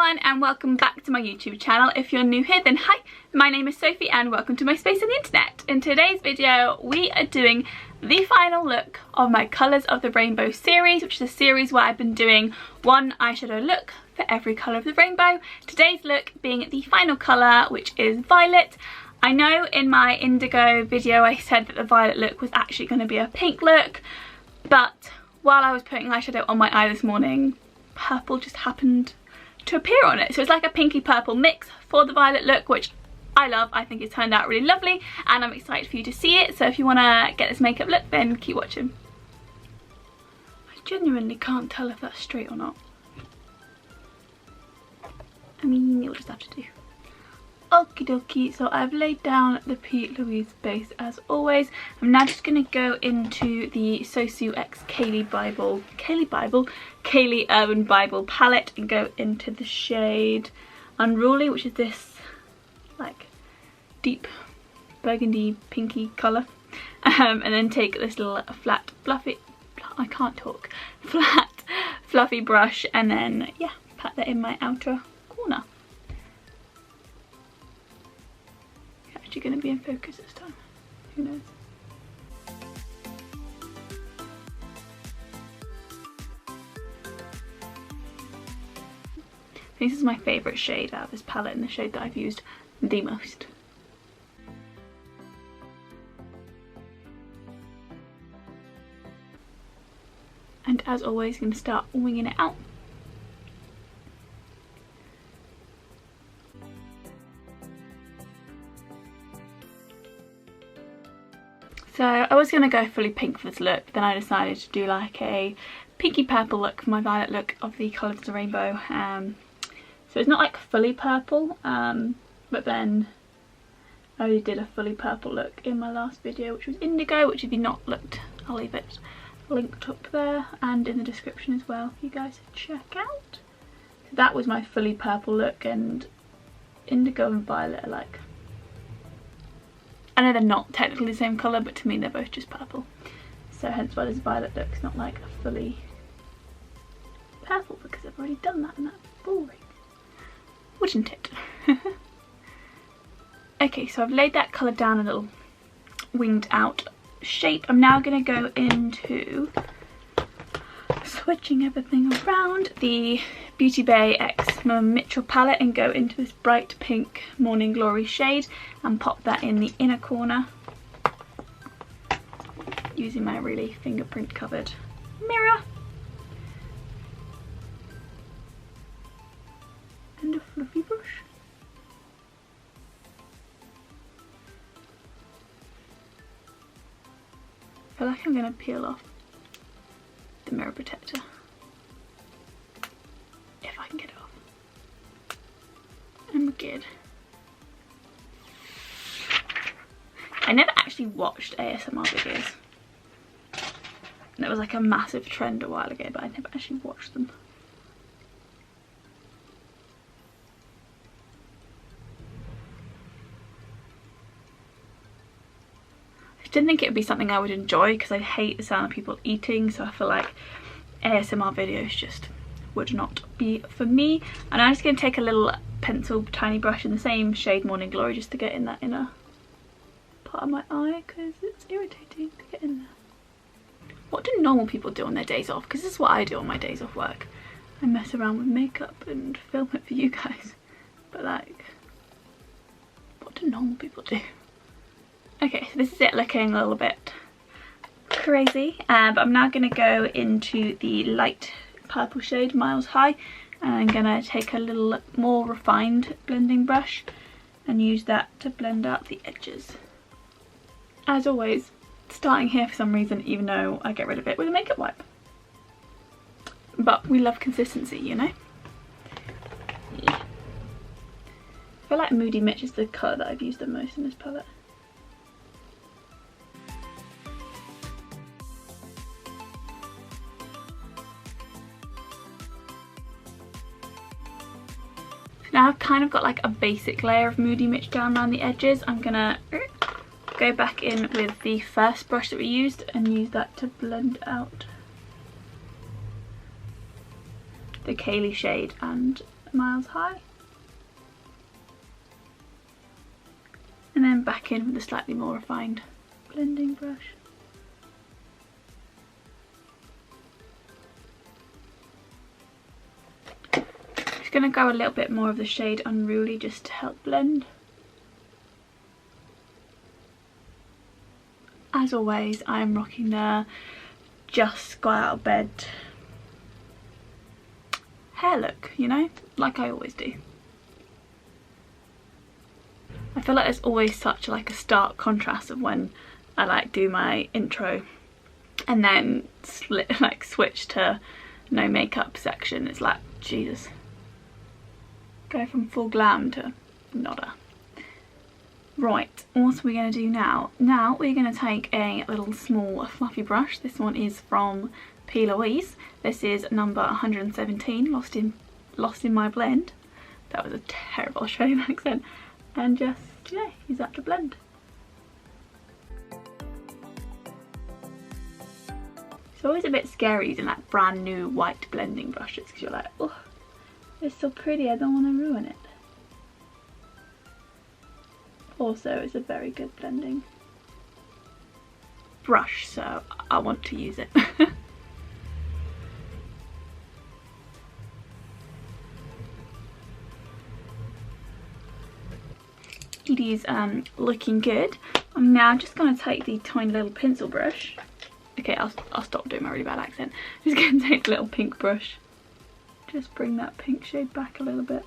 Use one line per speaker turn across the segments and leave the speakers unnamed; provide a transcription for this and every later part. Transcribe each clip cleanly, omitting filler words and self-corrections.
everyone and welcome back to my YouTube channel. If you're new here then hi, my name is Sophie and welcome to my space on the internet. In today's video we are doing the final look of my Colours of the Rainbow series, which is a series where I've been doing one eyeshadow look for every colour of the rainbow. Today's look being the final colour, which is violet. I know in my indigo video I said that the violet look was actually going to be a pink look, but while I was putting eyeshadow on my eye this morning, purple just happened to appear on it. So it's like a pinky purple mix for the violet look, which I love. I think it's turned out really lovely and I'm excited for you to see it. So if you want to get this makeup look, then keep watching. I genuinely can't tell if that's straight or not. I mean, you'll just have to do. Okie dokie, so I've laid down the P. Louise base as always. I'm now just going to go into the Sosu X Kaylee Urban Bible palette and go into the shade Unruly, which is this like deep burgundy pinky colour. And then take this little flat fluffy brush and then yeah, pat that in my outer corner. Actually going to be in focus this time, who knows. This is my favourite shade out of this palette and the shade that I've used the most. And as always, I'm going to start winging it out. So I was going to go fully pink for this look, but then I decided to do like a pinky purple look for my violet look of the Colours of the Rainbow. So it's not like fully purple, but then I already did a fully purple look in my last video, which was indigo, which if you've not looked, I'll leave it linked up there and in the description as well for you guys to check out. So that was my fully purple look, and indigo and violet are like, I know they're not technically the same colour, but to me they're both just purple. So hence why this violet looks not like a fully purple, because I've already done that and that's boring. Wouldn't it? Okay, so I've laid that colour down a little winged out shape. I'm now going to go into switching everything around the Beauty Bay X Mitchell palette and go into this bright pink Morning Glory shade and pop that in the inner corner using my really fingerprint covered mirror and a fluffy brush. I feel like I'm going to peel off the mirror protector if I can get it off. And we're good. I never actually watched ASMR videos. And it was like a massive trend a while ago, but I never actually watched them. I didn't think it would be something I would enjoy because I hate the sound of people eating, so I feel like ASMR videos just would not be for me. And I'm just going to take a little pencil tiny brush in the same shade Morning Glory just to get in that inner part of my eye because it's irritating to get in there. What do normal people do on their days off? Because this is what I do on my days off work. I mess around with makeup and film it for you guys. But like, what do normal people do? Okay, so this is it looking a little bit crazy, but I'm now going to go into the light purple shade Miles High, and I'm going to take a little more refined blending brush and use that to blend out the edges. As always, starting here for some reason, even though I get rid of it with a makeup wipe. But we love consistency, you know? Yeah. I feel like Moody Mitch is the colour that I've used the most in this palette. Now I've kind of got like a basic layer of Moody Mitch down around the edges. I'm gonna go back in with the first brush that we used and use that to blend out the Kaylee shade and Miles High. And then back in with a slightly more refined blending brush. Just going to go a little bit more of the shade Unruly just to help blend. As always, I am rocking the just got out of bed hair look, you know, like I always do. I feel like there's always such like a stark contrast of when I like do my intro and then like switch to no makeup section. It's like, Jesus, go from full glam to nodder. Right, what are we going to do now? Now we're going to take a little small fluffy brush. This one is from P. Louise. This is number 117, Lost in My Blend. That was a terrible Australian accent. And just, you know, use that to blend. It's always a bit scary using like brand new white blending brushes because you're like, oh, it's so pretty, I don't want to ruin it. Also, it's a very good blending brush, so I want to use it. It is looking good. I'm now just going to take the tiny little pencil brush. Okay, I'll stop doing my really bad accent. I'm just going to take the little pink brush. Just bring that pink shade back a little bit.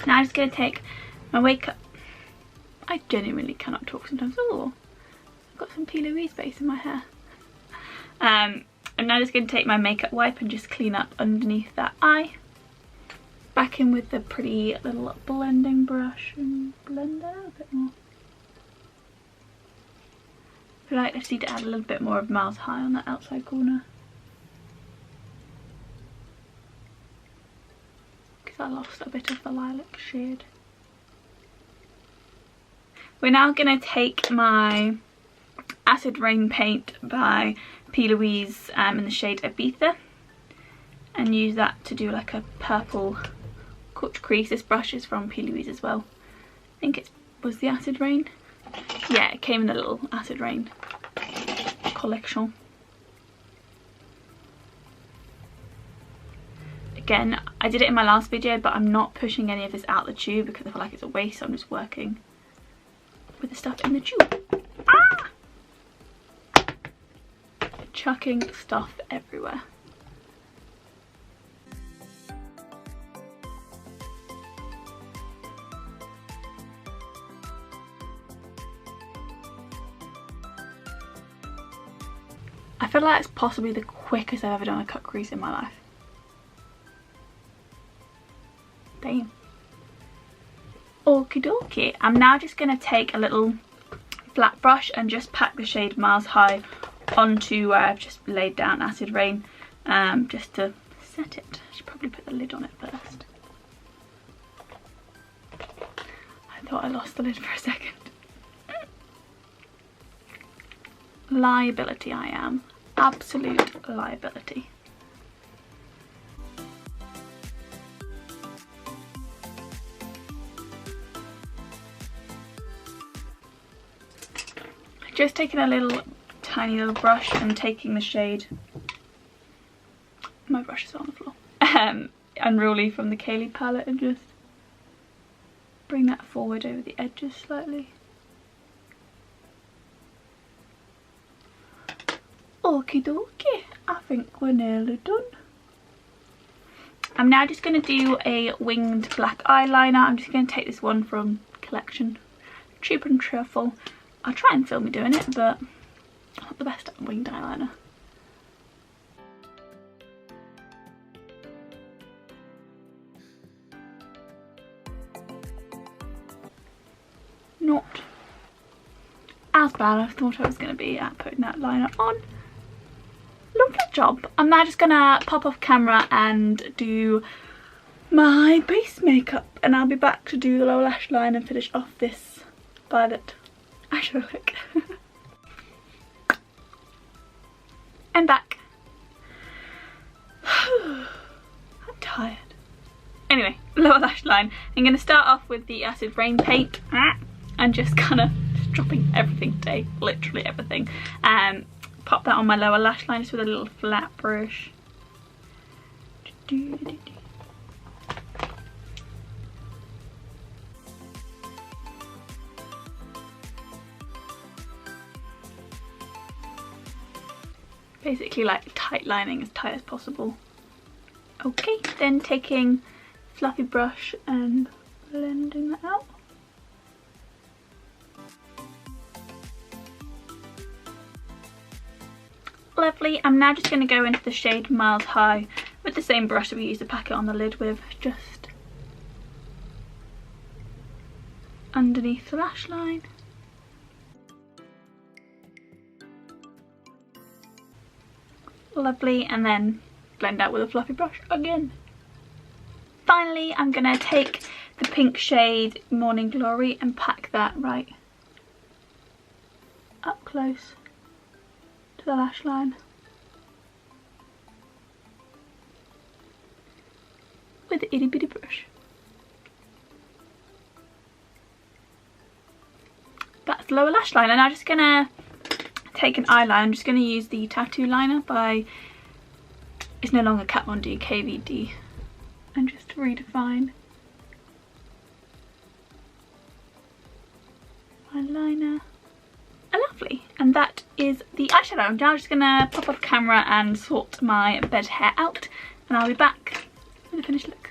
Now I'm just going to take my wake up. I genuinely cannot talk sometimes. Oh, I've got some P. Louise base in my hair. I'm now just going to take my makeup wipe and just clean up underneath that eye. Back in with the pretty little blending brush and blend out a bit more. I feel like I just need to add a little bit more of Miles High on that outside corner. I lost a bit of the lilac shade. We're now going to take my Acid Rain paint by P. Louise in the shade Ibiza and use that to do like a purple crease. This brush is from P. Louise as well. I think it was the Acid Rain. Yeah, it came in the little Acid Rain collection. Again, I did it in my last video, but I'm not pushing any of this out the tube because I feel like it's a waste, so I'm just working with the stuff in the tube. Ah! Chucking stuff everywhere. I feel like it's possibly the quickest I've ever done a cut crease in my life. Damn. Okie dokie. I'm now just going to take a little flat brush and just pack the shade Miles High onto where I've just laid down Acid Rain, just to set it. I should probably put the lid on it first. I thought I lost the lid for a second. Liability I am. Absolute liability. Just taking a little tiny little brush and taking the shade, my brush is on the floor, Unruly from the Kaylee palette, and just bring that forward over the edges slightly. Okie dokie, I think we're nearly done. I'm now just going to do a winged black eyeliner. I'm just going to take this one from Collection, Cheap and Truffle. I'll try and film me doing it, but I'm not the best at winged eyeliner. Not as bad as I thought I was going to be at putting that liner on. Lovely job. I'm now just going to pop off camera and do my base makeup, and I'll be back to do the lower lash line and finish off this violet eyeshadow look. I'm back. I'm tired. Anyway, lower lash line. I'm going to start off with the Acid Rain paint and just kind of dropping everything today, literally everything. Pop that on my lower lash line just with a little flat brush. Basically like tight lining, as tight as possible. Okay, then taking fluffy brush and blending that out. Lovely. I'm now just going to go into the shade Miles High with the same brush that we used to pack it on the lid with, just underneath the lash line. Lovely, and then blend out with a fluffy brush again. Finally, I'm going to take the pink shade Morning Glory and pack that right up close to the lash line with the itty bitty brush. That's the lower lash line, and I'm just going to take an eyeliner. I'm just going to use the Tattoo Liner by, it's no longer Kat Von D, KVD, and just redefine eyeliner. Lovely, and that is the eyeshadow. I'm now just going to pop off camera and sort my bed hair out, and I'll be back with a finished look.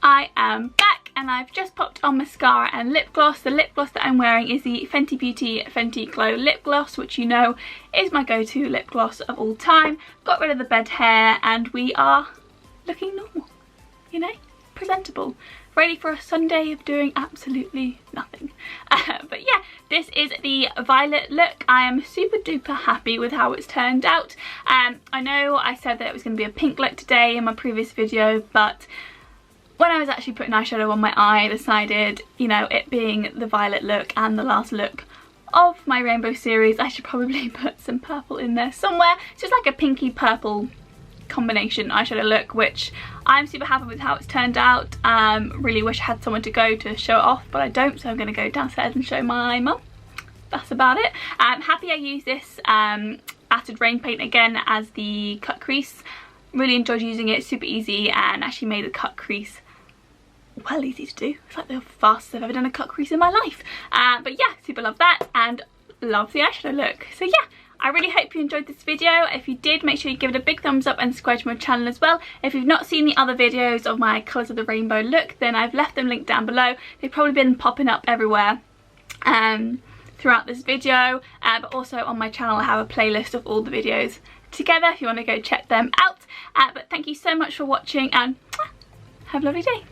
I am back, and I've just popped on mascara and lip gloss. The lip gloss that I'm wearing is the Fenty Beauty Fenty Glow lip gloss, which you know is my go-to lip gloss of all time. Got rid of the bed hair and we are looking normal, you know, presentable, ready for a Sunday of doing absolutely nothing. But yeah, this is the violet look. I am super duper happy with how it's turned out. I know I said that it was going to be a pink look today in my previous video, but when I was actually putting eyeshadow on my eye, I decided, you know, it being the violet look and the last look of my rainbow series, I should probably put some purple in there somewhere. It's just like a pinky purple combination eyeshadow look, which I'm super happy with how it's turned out. Really wish I had someone to go to show it off, but I don't, so I'm going to go downstairs and show my mum. That's about it. I'm happy I used this Acid Rain paint again as the cut crease. Really enjoyed using it, super easy, and actually made the cut crease well easy to do. It's like the fastest I've ever done a cut crease in my life. But yeah, super love that and love the eyeshadow look. So yeah, I really hope you enjoyed this video. If you did, make sure you give it a big thumbs up and subscribe to my channel as well. If you've not seen the other videos of my Colours of the Rainbow look, then I've left them linked down below. They've probably been popping up everywhere throughout this video, but also on my channel I have a playlist of all the videos together if you want to go check them out. But thank you so much for watching, and have a lovely day.